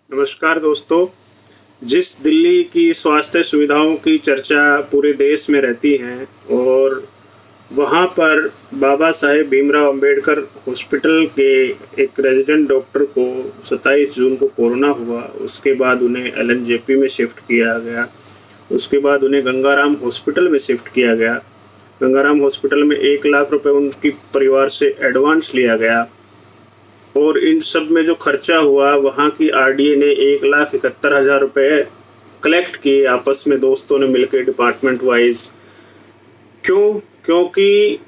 नमस्कार दोस्तों। जिस दिल्ली की स्वास्थ्य सुविधाओं की चर्चा पूरे देश में रहती है और वहाँ पर बाबा साहेब भीमराव अंबेडकर हॉस्पिटल के एक रेजिडेंट डॉक्टर को 27 जून को कोरोना हुआ। उसके बाद उन्हें एलएनजेपी में शिफ्ट किया गया। उसके बाद उन्हें गंगाराम हॉस्पिटल में शिफ्ट किया गया। गंगाराम हॉस्पिटल में 1 लाख रुपए उनकी परिवार से एडवांस लिया गया और इन सब में जो खर्चा हुआ वहाँ की आरडीए ने 1,71,000 रुपये कलेक्ट किए आपस में दोस्तों ने मिलकर डिपार्टमेंट वाइज। क्योंकि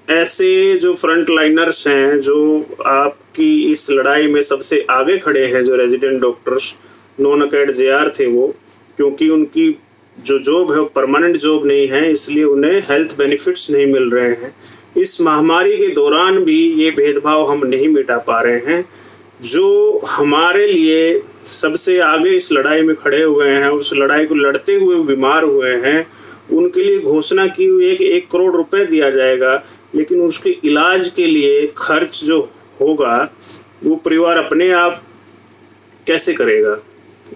ऐसे जो फ्रंट लाइनर्स हैं, जो आपकी इस लड़ाई में सबसे आगे खड़े हैं, जो रेजिडेंट डॉक्टर्स नॉन अकेड जेआर थे वो, क्योंकि उनकी जो जॉब है वो परमानेंट जॉब नहीं है, इसलिए उन्हें हेल्थ बेनिफिट्स नहीं मिल रहे हैं। इस महामारी के दौरान भी ये भेदभाव हम नहीं मिटा पा रहे हैं। जो हमारे लिए सबसे आगे इस लड़ाई में खड़े हुए हैं, उस लड़ाई को लड़ते हुए बीमार हुए हैं, उनके लिए घोषणा की हुई है कि 1 करोड़ रुपए दिया जाएगा, लेकिन उसके इलाज के लिए खर्च जो होगा वो परिवार अपने आप कैसे करेगा।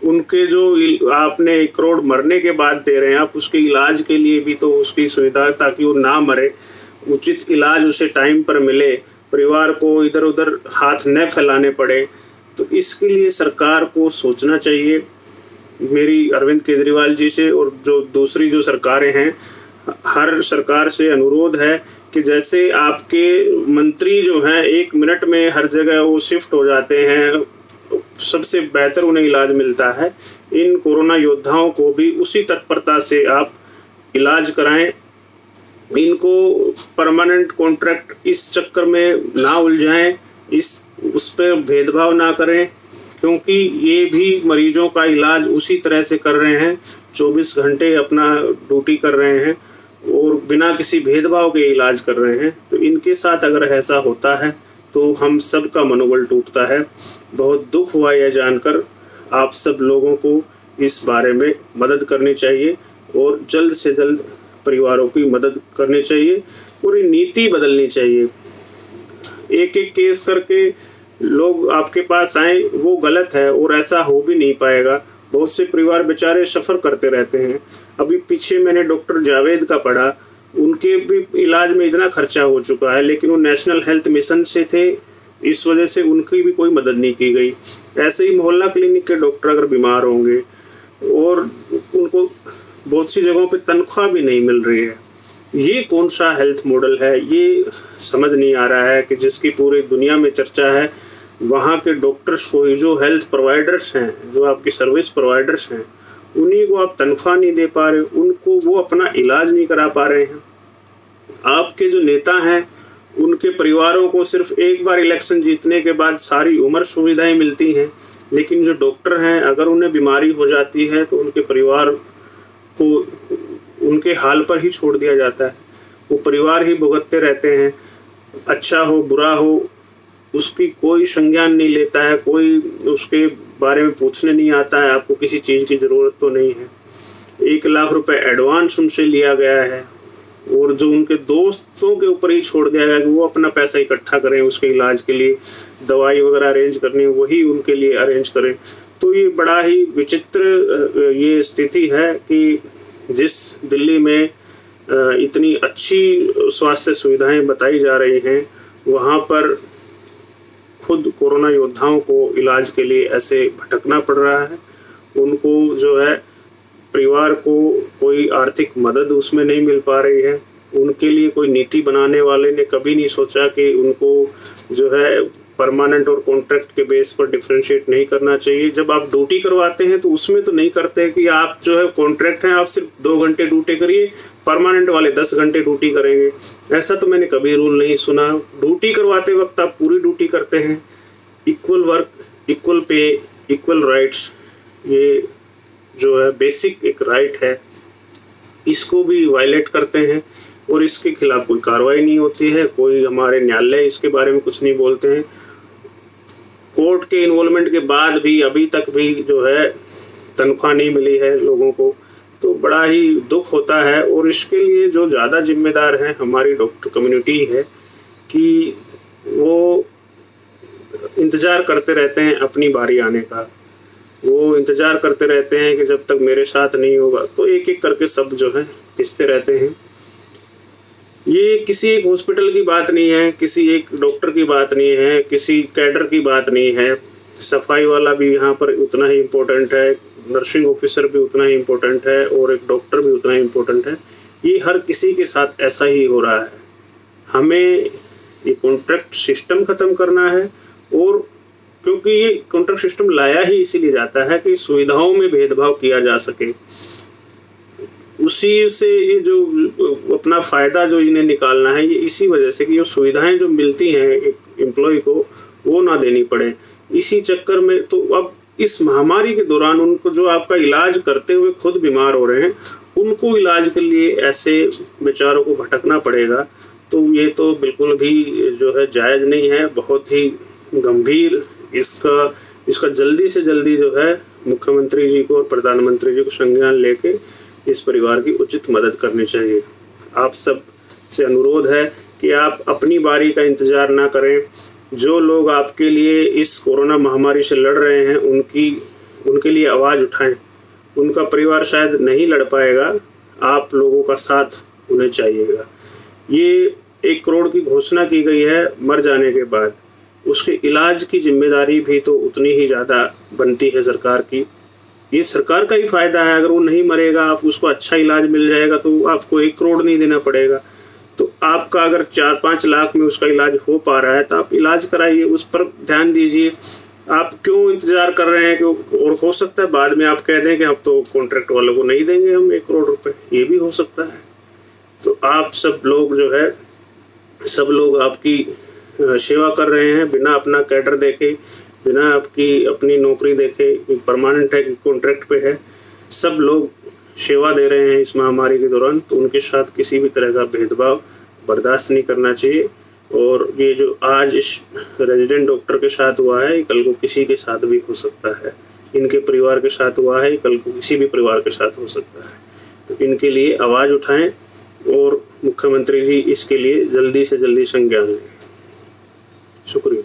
उनके जो आपने 1 करोड़ मरने के बाद दे रहे हैं, आप उसके इलाज के लिए भी तो उसकी सुविधा, ताकि वो ना मरे, उचित इलाज उसे टाइम पर मिले, परिवार को इधर उधर हाथ न फैलाने पड़े, तो इसके लिए सरकार को सोचना चाहिए। मेरी अरविंद केजरीवाल जी से और जो दूसरी जो सरकारें हैं, हर सरकार से अनुरोध है कि जैसे आपके मंत्री जो हैं 1 मिनट में हर जगह वो शिफ्ट हो जाते हैं, सबसे बेहतर उन्हें इलाज मिलता है, इन कोरोना योद्धाओं को भी उसी तत्परता से आप इलाज कराएं। इनको परमानेंट कॉन्ट्रैक्ट इस चक्कर में ना उलझाएं, उस पर भेदभाव ना करें, क्योंकि ये भी मरीजों का इलाज उसी तरह से कर रहे हैं, 24 घंटे अपना ड्यूटी कर रहे हैं और बिना किसी भेदभाव के इलाज कर रहे हैं। तो इनके साथ अगर ऐसा होता है तो हम सब का मनोबल टूटता है। बहुत दुख हुआ यह जानकर। आप सब लोगों को इस बारे में मदद करनी चाहिए और जल्द से जल्द परिवारों की मदद करनी चाहिए। पूरी नीति बदलनी चाहिए। एक एक केस करके लोग आपके पास आए वो गलत है और ऐसा हो भी नहीं पाएगा। बहुत से परिवार बेचारे सफ़र करते रहते हैं। अभी पीछे मैंने डॉक्टर जावेद का पढ़ा, उनके भी इलाज में इतना खर्चा हो चुका है, लेकिन वो नेशनल हेल्थ मिशन से थे, इस वजह से उनकी भी कोई मदद नहीं की गई। ऐसे ही मोहल्ला क्लिनिक के डॉक्टर अगर बीमार होंगे और उनको बहुत सी जगहों पे तनख्वाह भी नहीं मिल रही है, ये कौन सा हेल्थ मॉडल है, ये समझ नहीं आ रहा है कि जिसकी पूरी दुनिया में चर्चा है। वहाँ के डॉक्टर्स को ही, जो हेल्थ प्रोवाइडर्स हैं, जो आपकी सर्विस प्रोवाइडर्स हैं, उन्हीं को आप तनख्वाह नहीं दे पा रहे, उनको वो अपना इलाज नहीं करा पा रहे हैं। आपके जो नेता हैं उनके परिवारों को सिर्फ एक बार इलेक्शन जीतने के बाद सारी उम्र सुविधाएं मिलती हैं, लेकिन जो डॉक्टर हैं अगर उन्हें बीमारी हो जाती है तो उनके परिवार को उनके हाल पर ही छोड़ दिया जाता है। वो परिवार ही भुगतते रहते हैं। अच्छा हो बुरा हो उसकी कोई संज्ञान नहीं लेता है, कोई उसके बारे में पूछने नहीं आता है। आपको किसी चीज़ की ज़रूरत तो नहीं है। 1 लाख रुपए एडवांस उनसे लिया गया है और जो उनके दोस्तों के ऊपर ही छोड़ दिया गया कि वो अपना पैसा इकट्ठा करें, उसके इलाज के लिए दवाई वगैरह अरेंज करनी है वही उनके लिए अरेंज करें। तो ये बड़ा ही विचित्र ये स्थिति है कि जिस दिल्ली में इतनी अच्छी स्वास्थ्य सुविधाएं बताई जा रही हैं, वहाँ पर खुद कोरोना योद्धाओं को इलाज के लिए ऐसे भटकना पड़ रहा है। उनको जो है परिवार को कोई आर्थिक मदद उसमें नहीं मिल पा रही है। उनके लिए कोई नीति बनाने वाले ने कभी नहीं सोचा कि उनको जो है परमानेंट और कॉन्ट्रैक्ट के बेस पर डिफरेंशिएट नहीं करना चाहिए। जब आप ड्यूटी करवाते हैं तो उसमें तो नहीं करते कि आप जो है कॉन्ट्रैक्ट हैं, आप सिर्फ 2 घंटे ड्यूटी करिए, परमानेंट वाले 10 घंटे ड्यूटी करेंगे। ऐसा तो मैंने कभी रूल नहीं सुना। ड्यूटी करवाते वक्त आप पूरी ड्यूटी करते हैं। Equal work, equal pay, equal rights, ये जो है बेसिक एक राइट है, इसको भी वायलेट करते हैं और इसके खिलाफ कोई कार्रवाई नहीं होती है। कोई हमारे न्यायालय इसके बारे में कुछ नहीं बोलते हैं। कोर्ट के इन्वॉल्वमेंट के बाद भी अभी तक भी जो है तनख्वाह नहीं मिली है लोगों को, तो बड़ा ही दुख होता है। और इसके लिए जो ज़्यादा जिम्मेदार हैं हमारी डॉक्टर कम्युनिटी है कि वो इंतज़ार करते रहते हैं अपनी बारी आने का। वो इंतज़ार करते रहते हैं कि जब तक मेरे साथ नहीं होगा, तो एक एक करके सब जो है पिसते रहते हैं। ये किसी एक हॉस्पिटल की बात नहीं है, किसी एक डॉक्टर की बात नहीं है, किसी कैडर की बात नहीं है। सफाई वाला भी यहाँ पर उतना ही इम्पोर्टेंट है, नर्सिंग ऑफिसर भी उतना ही इम्पोर्टेंट है और एक डॉक्टर भी उतना ही इम्पोर्टेंट है। ये हर किसी के साथ ऐसा ही हो रहा है। हमें ये कॉन्ट्रैक्ट सिस्टम ख़त्म करना है, और क्योंकि ये कॉन्ट्रैक्ट सिस्टम लाया ही इसीलिए जाता है कि सुविधाओं में भेदभाव किया जा सके। उसी से ये जो अपना फ़ायदा जो इन्हें निकालना है, ये इसी वजह से कि जो सुविधाएं जो मिलती हैं एक एम्प्लॉय को, वो ना देनी पड़े। इसी चक्कर में तो अब इस महामारी के दौरान उनको जो आपका इलाज करते हुए खुद बीमार हो रहे हैं, उनको इलाज के लिए ऐसे बेचारों को भटकना पड़ेगा। तो ये तो बिल्कुल भी जो है जायज़ नहीं है, बहुत ही गंभीर। इसका जल्दी से जल्दी जो है मुख्यमंत्री जी को और प्रधानमंत्री जी को संज्ञान लेके इस परिवार की उचित मदद करनी चाहिए। आप सब से अनुरोध है कि आप अपनी बारी का इंतज़ार ना करें। जो लोग आपके लिए इस कोरोना महामारी से लड़ रहे हैं, उनके लिए आवाज़ उठाएं। उनका परिवार शायद नहीं लड़ पाएगा, आप लोगों का साथ उन्हें चाहिएगा। ये 1 करोड़ की घोषणा की गई है मर जाने के बाद, उसके इलाज की जिम्मेदारी भी तो उतनी ही ज़्यादा बनती है सरकार की। ये सरकार का ही फ़ायदा है, अगर वो नहीं मरेगा, आप उसको अच्छा इलाज मिल जाएगा तो आपको 1 करोड़ नहीं देना पड़ेगा। तो आपका अगर 4-5 लाख में उसका इलाज हो पा रहा है तो आप इलाज कराइए, उस पर ध्यान दीजिए। आप क्यों इंतज़ार कर रहे हैं कि और हो सकता है बाद में आप कह दें कि अब तो कॉन्ट्रैक्ट वालों को नहीं देंगे हम 1 करोड़ रुपए, ये भी हो सकता है। तो आप सब लोग जो है, सब लोग आपकी सेवा कर रहे हैं बिना अपना कैडर देखे, बिना आपकी अपनी नौकरी देखे, परमानेंट है कि कॉन्ट्रैक्ट पे है। सब लोग सेवा दे रहे हैं इस महामारी के दौरान, तो उनके साथ किसी भी तरह का भेदभाव बर्दाश्त नहीं करना चाहिए। और ये जो आज इस रेजिडेंट डॉक्टर के साथ हुआ है, कल को किसी के साथ भी हो सकता है। इनके परिवार के साथ हुआ है, कल को किसी भी परिवार के साथ हो सकता है। तो इनके लिए आवाज़ उठाएं और मुख्यमंत्री जी इसके लिए जल्दी से जल्दी संज्ञान लें। शुक्रिया।